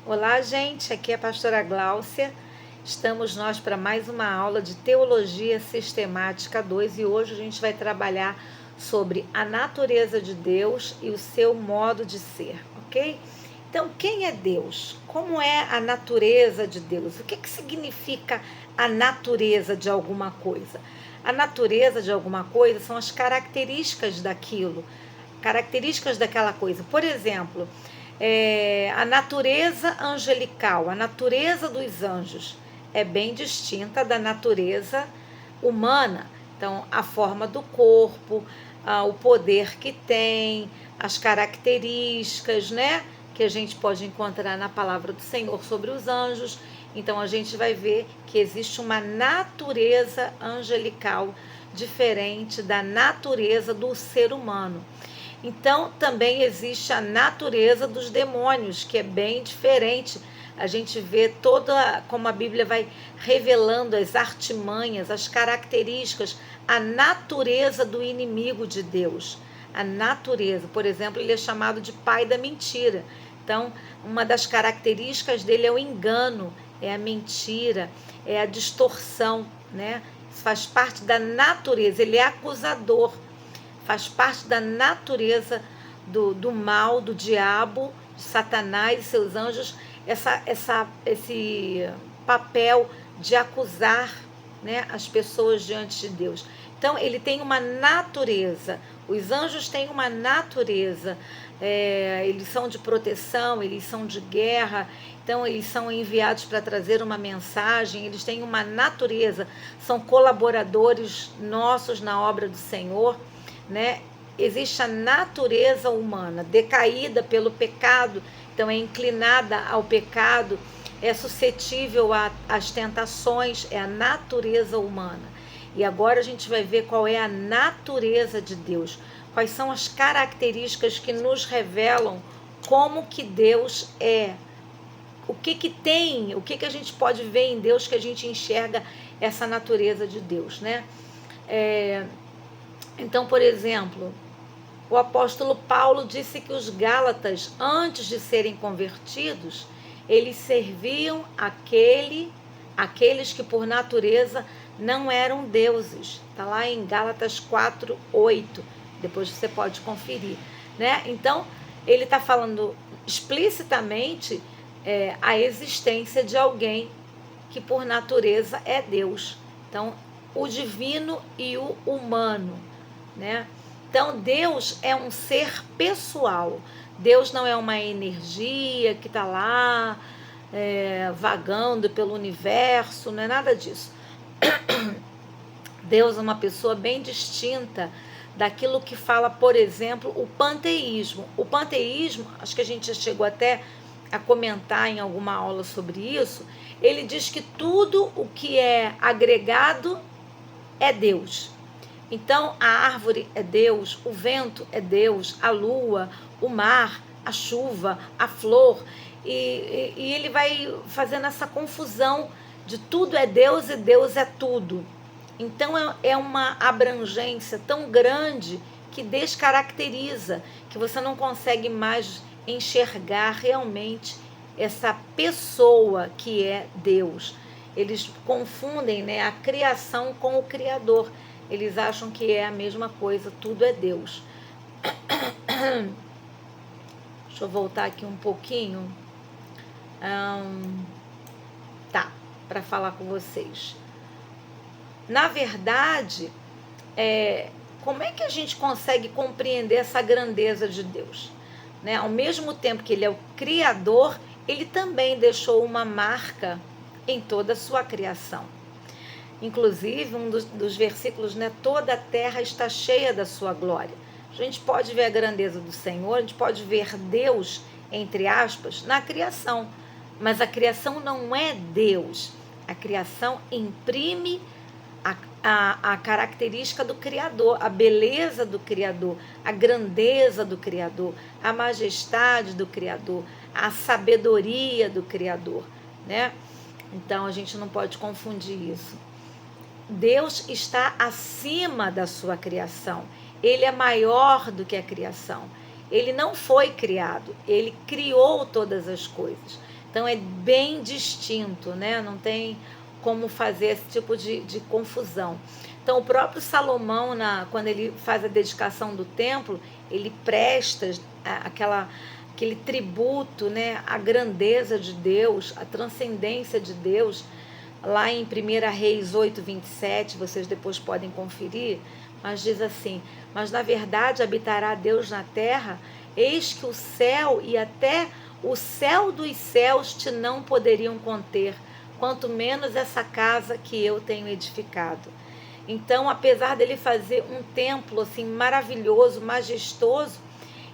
Olá, gente, aqui é a pastora Gláucia. Estamos nós para mais uma aula de Teologia Sistemática 2 e hoje a gente vai trabalhar sobre a natureza de Deus e o seu modo de ser, ok? Então, quem é Deus? Como é a natureza de Deus? O que significa a natureza de alguma coisa? A natureza de alguma coisa são as características daquilo, características daquela coisa. Por exemplo, a natureza angelical, a natureza dos anjos é bem distinta da natureza humana. Então, a forma do corpo, o poder que tem, as características, né, que a gente pode encontrar na palavra do Senhor sobre os anjos. Então, a gente vai ver que existe uma natureza angelical diferente da natureza do ser humano. Então, também existe a natureza dos demônios, que é bem diferente. A gente vê toda, como a Bíblia vai revelando as artimanhas, as características, a natureza do inimigo de Deus. A natureza, por exemplo, ele é chamado de pai da mentira. Então, uma das características dele é o engano, é a mentira, é a distorção, né? Isso faz parte da natureza, ele é acusador. Faz parte da natureza do mal, do diabo, de Satanás e seus anjos, esse papel de acusar, né, as pessoas diante de Deus. Então, ele tem uma natureza, os anjos têm uma natureza, eles são de proteção, eles são de guerra, então eles são enviados para trazer uma mensagem, eles têm uma natureza, são colaboradores nossos na obra do Senhor, né? Existe a natureza humana decaída pelo pecado, então é inclinada ao pecado, é suscetível às tentações, é a natureza humana. E agora a gente vai ver qual é a natureza de Deus, quais são as características que nos revelam como que Deus é, o que tem, o que a gente pode ver em Deus que a gente enxerga essa natureza de Deus, né? Então, por exemplo, o apóstolo Paulo disse que os Gálatas, antes de serem convertidos, eles serviam aqueles que por natureza não eram deuses. Está lá em Gálatas 4:8. Depois você pode conferir, né? Então, ele está falando explicitamente a existência de alguém que por natureza é Deus. Então, o divino e o humano, né? Então, Deus é um ser pessoal. Deus não é uma energia que está lá vagando pelo universo, não é nada disso. Deus é uma pessoa bem distinta daquilo que fala, por exemplo, o panteísmo. O panteísmo, acho que a gente já chegou até a comentar em alguma aula sobre isso, ele diz que tudo o que é agregado é Deus. Então, a árvore é Deus, o vento é Deus, a lua, o mar, a chuva, a flor. E ele vai fazendo essa confusão de tudo é Deus e Deus é tudo. Então, é uma abrangência tão grande que descaracteriza, que você não consegue mais enxergar realmente essa pessoa que é Deus. Eles confundem, né, a criação com o Criador. Eles acham que é a mesma coisa, tudo é Deus. Deixa eu voltar aqui um pouquinho. Tá, para falar com vocês. Na verdade, como é que a gente consegue compreender essa grandeza de Deus? Né? Ao mesmo tempo que ele é o Criador, ele também deixou uma marca em toda a sua criação. Inclusive, um dos versículos, né? Toda a terra está cheia da sua glória. A gente pode ver a grandeza do Senhor, a gente pode ver Deus, entre aspas, na criação. Mas a criação não é Deus. A criação imprime a característica do Criador, a beleza do Criador, a grandeza do Criador, a majestade do Criador, a sabedoria do Criador, né? Então, a gente não pode confundir isso. Deus está acima da sua criação. Ele é maior do que a criação. Ele não foi criado, ele criou todas as coisas. Então é bem distinto, né? Não tem como fazer esse tipo de confusão. Então o próprio Salomão, quando ele faz a dedicação do templo, ele presta aquele tributo, né, à grandeza de Deus, à transcendência de Deus. Lá em 1 Reis 8:27, vocês depois podem conferir, mas diz assim: mas na verdade habitará Deus na terra, eis que o céu e até o céu dos céus te não poderiam conter, quanto menos essa casa que eu tenho edificado. Então, apesar dele fazer um templo assim maravilhoso, majestoso,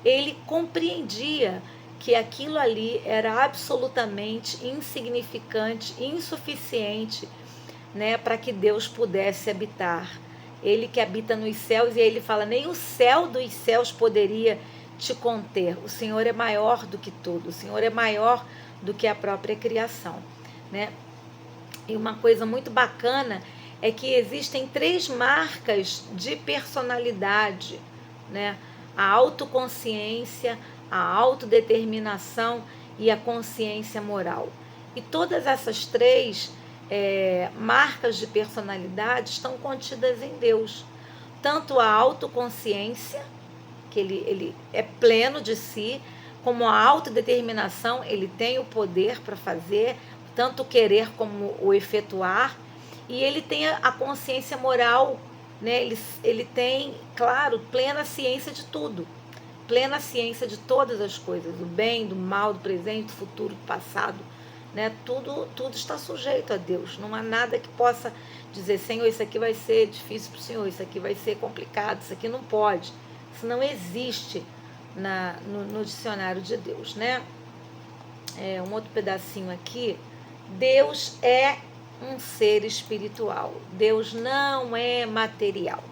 ele compreendia que aquilo ali era absolutamente insignificante, insuficiente, né, para que Deus pudesse habitar. Ele que habita nos céus, e aí ele fala, nem o céu dos céus poderia te conter. O Senhor é maior do que tudo, o Senhor é maior do que a própria criação, né? E uma coisa muito bacana é que existem 3 marcas de personalidade, né? A autoconsciência, a autodeterminação e a consciência moral. E todas essas 3 marcas de personalidade estão contidas em Deus. Tanto a autoconsciência, que ele é pleno de si, como a autodeterminação, ele tem o poder para fazer, tanto o querer como o efetuar, e ele tem a consciência moral, né? Ele tem, claro, plena ciência de tudo, plena ciência de todas as coisas, do bem, do mal, do presente, do futuro, do passado, né? Tudo está sujeito a Deus. Não há nada que possa dizer, Senhor, isso aqui vai ser difícil para o Senhor, isso aqui vai ser complicado, isso aqui não pode. Isso não existe no dicionário de Deus, né? Um outro pedacinho aqui. Deus é um ser espiritual. Deus não é material.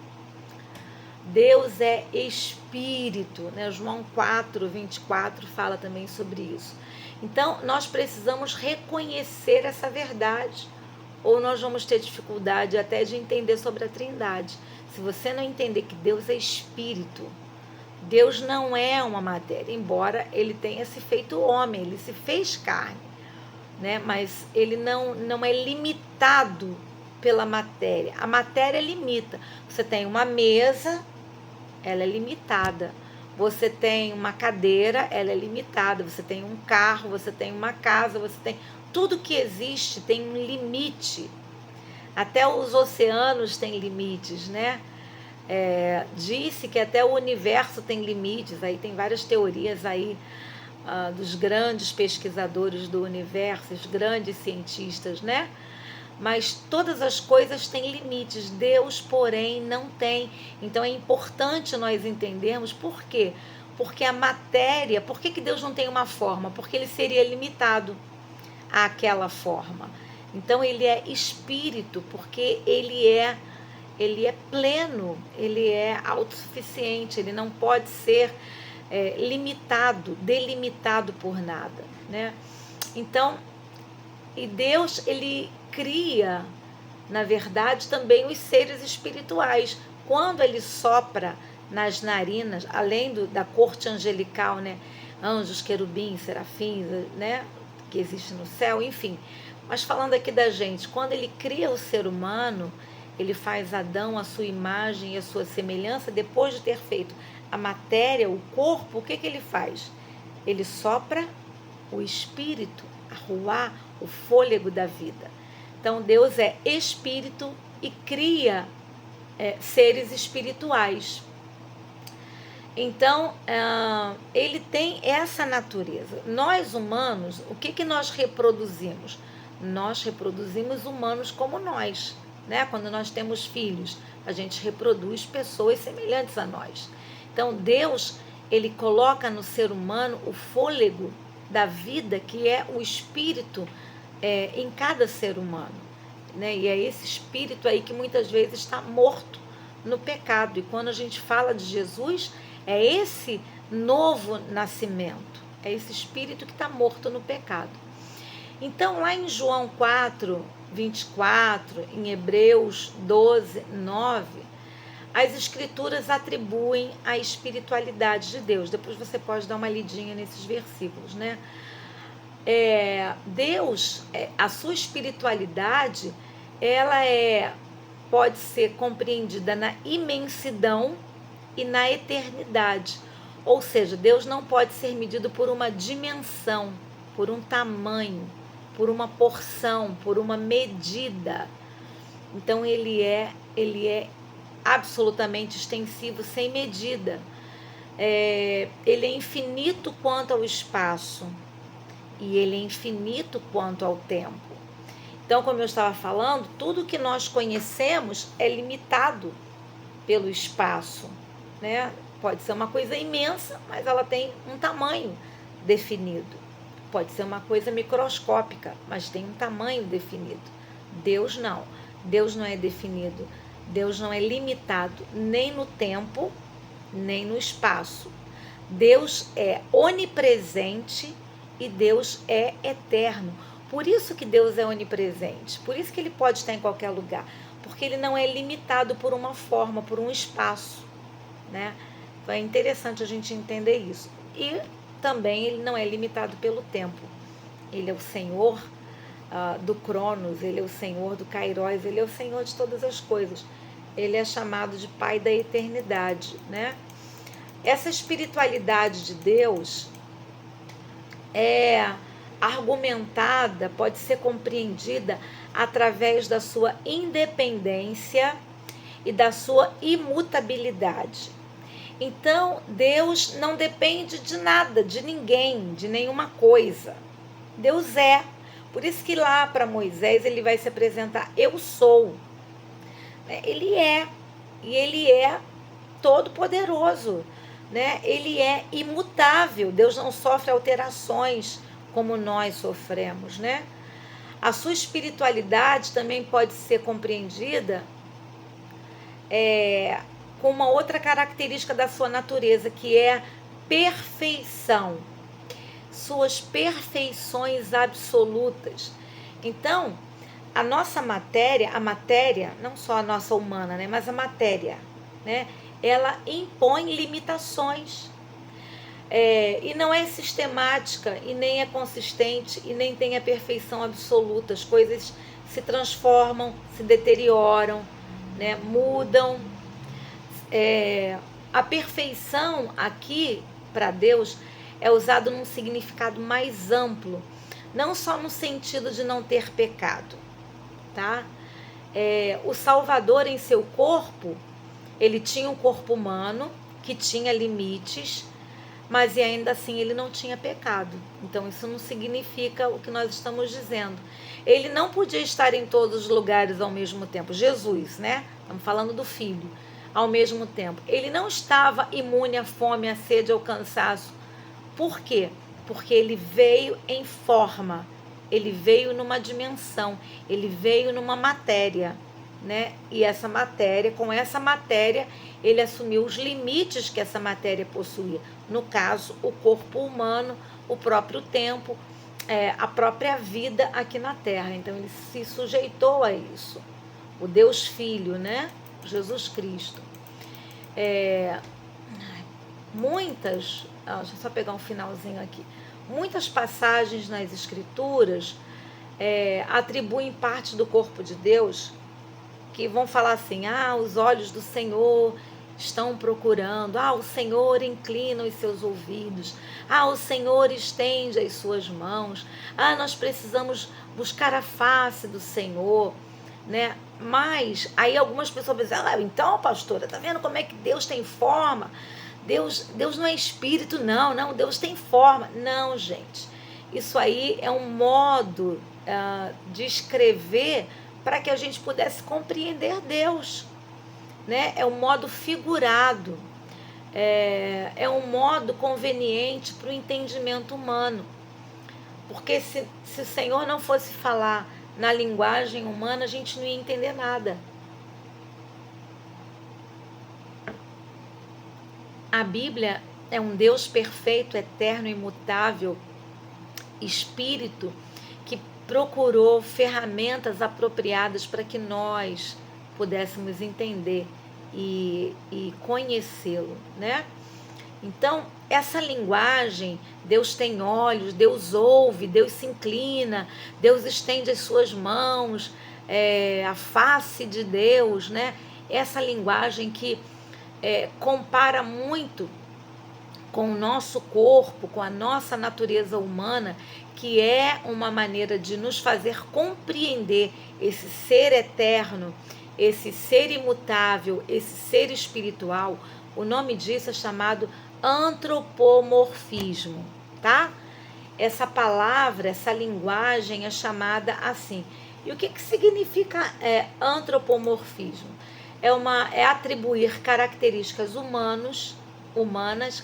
Deus é espírito, né? João 4:24 fala também sobre isso. Então, nós precisamos reconhecer essa verdade, ou nós vamos ter dificuldade até de entender sobre a Trindade. Se você não entender que Deus é espírito, Deus não é uma matéria, embora ele tenha se feito homem, ele se fez carne, né? Mas ele não é limitado pela matéria. A matéria limita. Você tem uma mesa, ela é limitada. Você tem uma cadeira, ela é limitada. Você tem um carro, você tem uma casa, você tem... Tudo que existe tem um limite. Até os oceanos têm limites, né? Disse que até o universo tem limites. Aí tem várias teorias aí dos grandes pesquisadores do universo, os grandes cientistas, né? Mas todas as coisas têm limites, Deus, porém, não tem. Então é importante nós entendermos por quê. Porque a matéria, por que Deus não tem uma forma? Porque ele seria limitado àquela forma. Então ele é espírito, porque ele é pleno, ele é autossuficiente, ele não pode ser limitado, delimitado por nada, né? Então, e Deus, ele cria, na verdade, também os seres espirituais. Quando ele sopra nas narinas, além da corte angelical, né? Anjos, querubins, serafins, né? Que existe no céu, enfim. Mas falando aqui da gente, quando ele cria o ser humano, ele faz Adão à sua imagem e à sua semelhança. Depois de ter feito a matéria, o corpo, o que ele faz? Ele sopra o espírito, a ruá, o fôlego da vida. Então Deus é espírito e cria seres espirituais. Então ele tem essa natureza. Nós humanos, o que nós reproduzimos? Nós reproduzimos humanos como nós, né? Quando nós temos filhos, a gente reproduz pessoas semelhantes a nós. Então Deus, ele coloca no ser humano o fôlego da vida, que é o espírito em cada ser humano, né? E é esse espírito aí que muitas vezes está morto no pecado. E quando a gente fala de Jesus, é esse novo nascimento, é esse espírito que está morto no pecado. Então, lá em João 4:24, em Hebreus 12:9, as escrituras atribuem a espiritualidade de Deus. Depois você pode dar uma lidinha nesses versículos, né? Deus, a sua espiritualidade, ela pode ser compreendida na imensidão e na eternidade. Ou seja, Deus não pode ser medido por uma dimensão, por um tamanho, por uma porção, por uma medida. Então ele é absolutamente extensivo, sem medida. Ele é infinito quanto ao espaço e ele é infinito quanto ao tempo. Então, como eu estava falando, tudo que nós conhecemos é limitado pelo espaço, né? Pode ser uma coisa imensa, mas ela tem um tamanho definido. Pode ser uma coisa microscópica, mas tem um tamanho definido. Deus não. Deus não é definido. Deus não é limitado nem no tempo, nem no espaço. Deus é onipresente e Deus é eterno. Por isso que Deus é onipresente. Por isso que ele pode estar em qualquer lugar. Porque ele não é limitado por uma forma, por um espaço, né? É interessante a gente entender isso. E também ele não é limitado pelo tempo. Ele é o Senhor do Cronos, ele é o Senhor do Kairos, ele é o Senhor de todas as coisas. Ele é chamado de Pai da eternidade, né? Essa espiritualidade de Deus é argumentada, pode ser compreendida através da sua independência e da sua imutabilidade. Então, Deus não depende de nada, de ninguém, de nenhuma coisa. Deus é. Por isso que lá para Moisés ele vai se apresentar, eu sou. Ele é. E ele é todo poderoso, né? Ele é imutável. Deus não sofre alterações como nós sofremos, né? A sua espiritualidade também pode ser compreendida com uma outra característica da sua natureza, que é perfeição. Suas perfeições absolutas. Então, a nossa matéria, não só a nossa humana, né, mas a matéria, né, ela impõe limitações. E não é sistemática, e nem é consistente, e nem tem a perfeição absoluta. As coisas se transformam, se deterioram, né, mudam. A perfeição aqui, para Deus, é usado num significado mais amplo, não só no sentido de não ter pecado, tá? O Salvador em seu corpo, ele tinha um corpo humano que tinha limites, mas ainda assim ele não tinha pecado. Então isso não significa o que nós estamos dizendo. Ele não podia estar em todos os lugares ao mesmo tempo. Jesus, né? Estamos falando do Filho. Ao mesmo tempo, ele não estava imune à fome, à sede, ao cansaço. Por quê? Porque ele veio em forma, ele veio numa dimensão, ele veio numa matéria, né? E essa matéria, com essa matéria, ele assumiu os limites que essa matéria possuía. No caso, o corpo humano, o próprio tempo, a própria vida aqui na Terra. Então, ele se sujeitou a isso. O Deus Filho, né? Jesus Cristo. Muitas, deixa eu só pegar um finalzinho aqui. Muitas passagens nas Escrituras atribuem parte do corpo de Deus, que vão falar assim, os olhos do Senhor estão procurando, o Senhor inclina os seus ouvidos, o Senhor estende as suas mãos, nós precisamos buscar a face do Senhor, né? Mas aí algumas pessoas vão dizer, então, pastora, tá vendo como é que Deus tem forma? Deus não é espírito, não, Deus tem forma. Não, gente, isso aí é um modo de escrever para que a gente pudesse compreender Deus, né? É um modo figurado, é um modo conveniente para o entendimento humano, porque se o Senhor não fosse falar na linguagem humana, a gente não ia entender nada. A Bíblia é um Deus perfeito, eterno, imutável, espírito, que procurou ferramentas apropriadas para que nós pudéssemos entender e conhecê-lo, né? Então, essa linguagem, Deus tem olhos, Deus ouve, Deus se inclina, Deus estende as suas mãos, a face de Deus, né? Essa linguagem que compara muito com o nosso corpo, com a nossa natureza humana, que é uma maneira de nos fazer compreender esse ser eterno, esse ser imutável, esse ser espiritual. O nome disso é chamado antropomorfismo, tá? Essa palavra, essa linguagem é chamada assim. E o que significa antropomorfismo? É atribuir características humanas,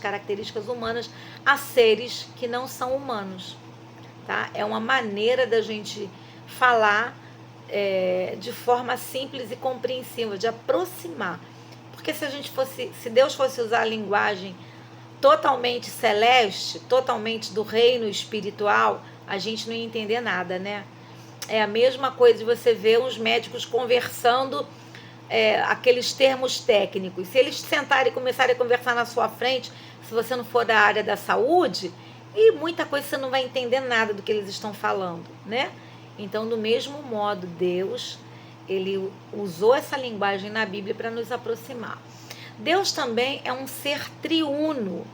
características humanas, a seres que não são humanos, tá? É uma maneira da gente falar de forma simples e compreensível, de aproximar. Porque se Deus fosse usar a linguagem totalmente celeste, totalmente do reino espiritual, a gente não ia entender nada, né? É a mesma coisa de você ver os médicos conversando aqueles termos técnicos. Se eles sentarem e começarem a conversar na sua frente, se você não for da área da saúde, e muita coisa você não vai entender nada do que eles estão falando, né? Então, do mesmo modo, Deus, ele usou essa linguagem na Bíblia para nos aproximar. Deus também é um ser triuno.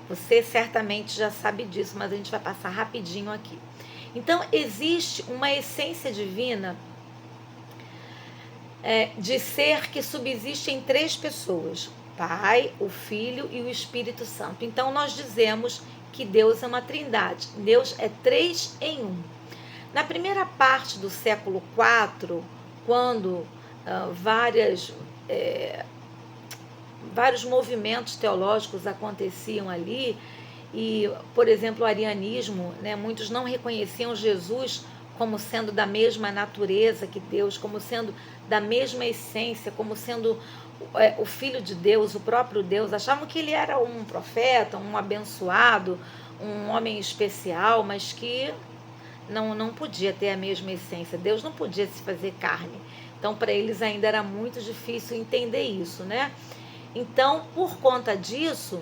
Você certamente já sabe disso, mas a gente vai passar rapidinho aqui. Então, existe uma essência divina de ser que subsiste em 3 pessoas: o Pai, o Filho e o Espírito Santo. Então, nós dizemos que Deus é uma trindade. Deus é 3 em 1. Na primeira parte do século IV, quando vários movimentos teológicos aconteciam ali, e, por exemplo, o arianismo, né, muitos não reconheciam Jesus como sendo da mesma natureza que Deus, como sendo da mesma essência, como sendo o Filho de Deus, o próprio Deus. Achavam que ele era um profeta, um abençoado, um homem especial, mas que não podia ter a mesma essência. Deus não podia se fazer carne. Então, para eles ainda era muito difícil entender isso, né? Então, por conta disso,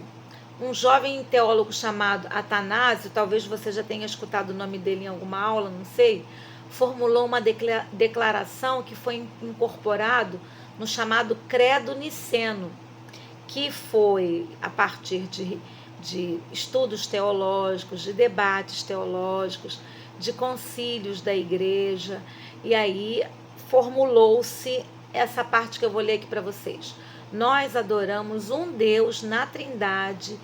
um jovem teólogo chamado Atanásio, talvez você já tenha escutado o nome dele em alguma aula, não sei, formulou uma declaração que foi incorporado no chamado Credo Niceno, que foi a partir de estudos teológicos, de debates teológicos, de concílios da igreja, e aí formulou-se essa parte que eu vou ler aqui para vocês. Nós adoramos um Deus na Trindade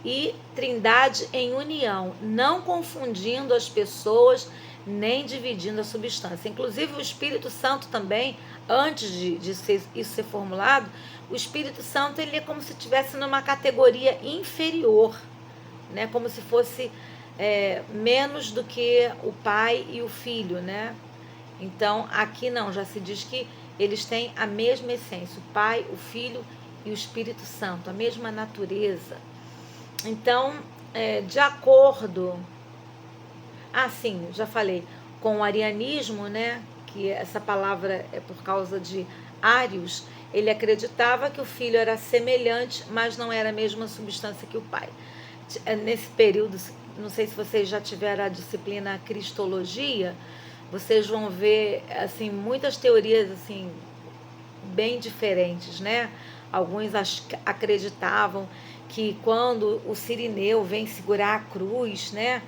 e Trindade em união, não confundindo as pessoas nem dividindo a substância. Inclusive o Espírito Santo também, antes de isso ser formulado, o Espírito Santo ele é como se estivesse numa categoria inferior, né? Como se fosse menos do que o Pai e o Filho, né? Então aqui não, já se diz que eles têm a mesma essência, o Pai, o Filho e o Espírito Santo, a mesma natureza. Então, de acordo, sim, já falei, com o arianismo, né, que essa palavra é por causa de Ários, ele acreditava que o Filho era semelhante, mas não era a mesma substância que o Pai. Nesse período, não sei se vocês já tiveram a disciplina Cristologia, vocês vão ver assim muitas teorias assim bem diferentes, né? Alguns acreditavam que quando o Cirineu vem segurar a cruz, né,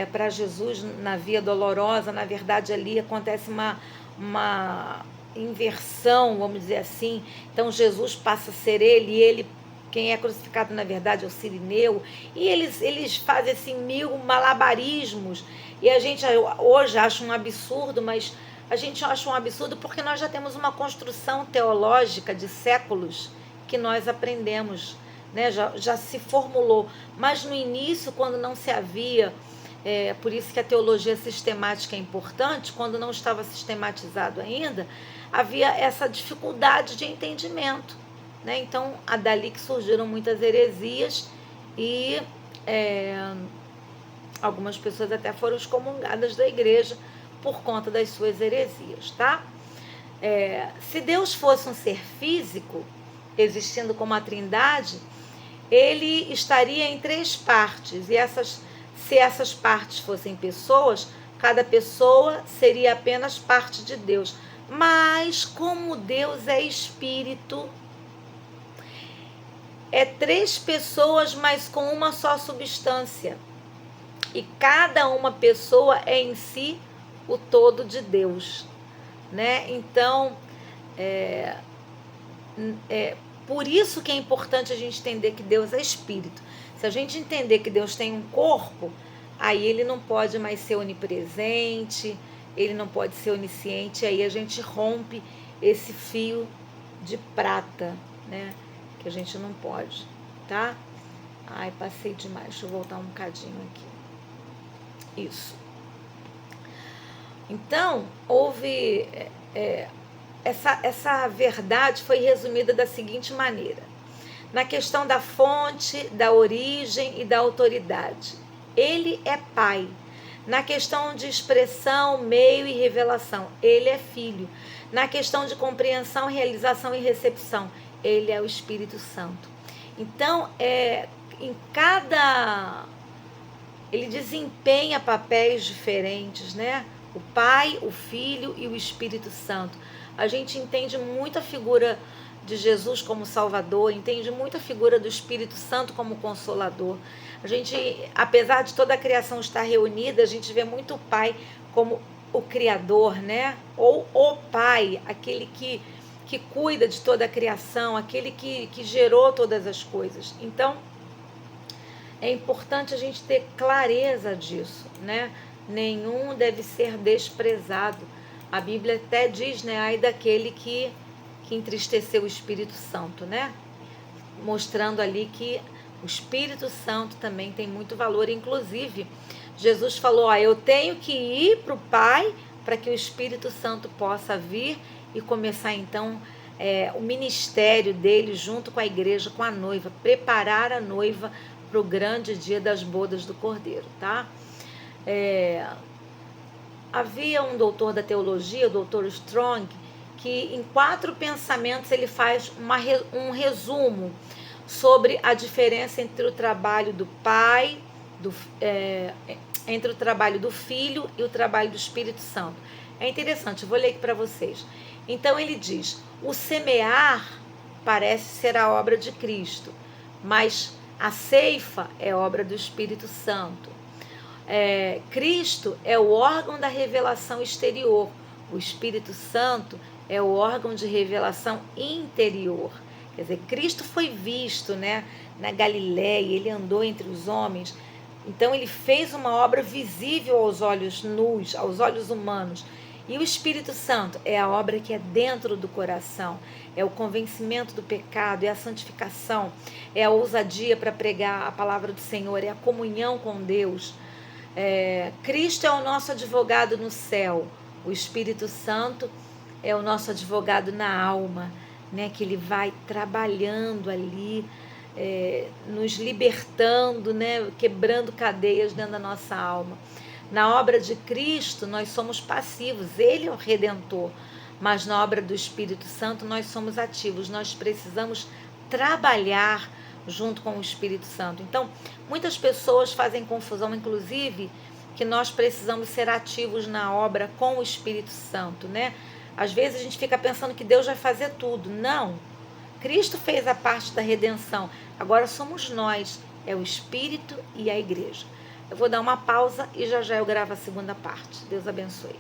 para Jesus na Via Dolorosa, na verdade ali acontece uma inversão, vamos dizer assim. Então Jesus passa a ser ele, quem é crucificado na verdade é o Cirineu, e eles fazem assim 1000 malabarismos, e a gente hoje acha um absurdo, mas a gente acha um absurdo porque nós já temos uma construção teológica de séculos que nós aprendemos, né? Já se formulou, mas no início, quando não se havia, por isso que a teologia sistemática é importante, quando não estava sistematizado ainda, havia essa dificuldade de entendimento, né? Então, dali que surgiram muitas heresias e algumas pessoas até foram excomungadas da igreja por conta das suas heresias, tá? Se Deus fosse um ser físico, existindo como a Trindade, ele estaria em 3 partes. E se essas partes fossem pessoas, cada pessoa seria apenas parte de Deus. Mas como Deus é espírito, é 3 pessoas, mas com uma só substância. E cada uma pessoa é em si o todo de Deus, né? Então, por isso que é importante a gente entender que Deus é espírito. Se a gente entender que Deus tem um corpo, aí ele não pode mais ser onipresente, ele não pode ser onisciente, aí a gente rompe esse fio de prata, né? Que a gente não pode, tá? Ai, passei demais, deixa eu voltar um bocadinho aqui. Isso. Então, houve... Essa verdade foi resumida da seguinte maneira: na questão da fonte, da origem e da autoridade, ele é pai. Na questão de expressão, meio e revelação, ele é filho. Na questão de compreensão, realização e recepção, ele é o Espírito Santo. Então, ele desempenha papéis diferentes, né? O Pai, o Filho e o Espírito Santo. A gente entende muito a figura de Jesus como Salvador, entende muito a figura do Espírito Santo como Consolador. A gente, apesar de toda a criação estar reunida, a gente vê muito o Pai como o Criador, né? Ou o Pai, aquele que cuida de toda a criação, aquele que gerou todas as coisas. Então, é importante a gente ter clareza disso, né? Nenhum deve ser desprezado. A Bíblia até diz, né? Ai daquele que entristeceu o Espírito Santo, né? Mostrando ali que o Espírito Santo também tem muito valor. Inclusive, Jesus falou, eu tenho que ir para o Pai para que o Espírito Santo possa vir e começar então o ministério dele junto com a igreja, com a noiva, preparar a noiva para o grande dia das bodas do Cordeiro, tá? Havia um doutor da teologia, o doutor Strong, que em 4 pensamentos ele faz um resumo sobre a diferença entre o trabalho do Pai, entre o trabalho do Filho e o trabalho do Espírito Santo. É interessante, eu vou ler aqui para vocês. Então ele diz, o semear parece ser a obra de Cristo, mas a ceifa é obra do Espírito Santo. Cristo é o órgão da revelação exterior, o Espírito Santo é o órgão de revelação interior. Quer dizer, Cristo foi visto, né, na Galileia, ele andou entre os homens, então ele fez uma obra visível aos olhos nus, aos olhos humanos. E o Espírito Santo é a obra que é dentro do coração, é o convencimento do pecado, é a santificação, é a ousadia para pregar a palavra do Senhor, é a comunhão com Deus. Cristo é o nosso advogado no céu, o Espírito Santo é o nosso advogado na alma, né, que ele vai trabalhando ali, nos libertando, né, quebrando cadeias dentro da nossa alma. Na obra de Cristo nós somos passivos, ele é o Redentor, mas na obra do Espírito Santo nós somos ativos, nós precisamos trabalhar junto com o Espírito Santo. Então, muitas pessoas fazem confusão, inclusive, que nós precisamos ser ativos na obra com o Espírito Santo, né? Às vezes a gente fica pensando que Deus vai fazer tudo. Não. Cristo fez a parte da redenção. Agora somos nós, é o Espírito e a igreja. Eu vou dar uma pausa e já eu gravo a segunda parte. Deus abençoe.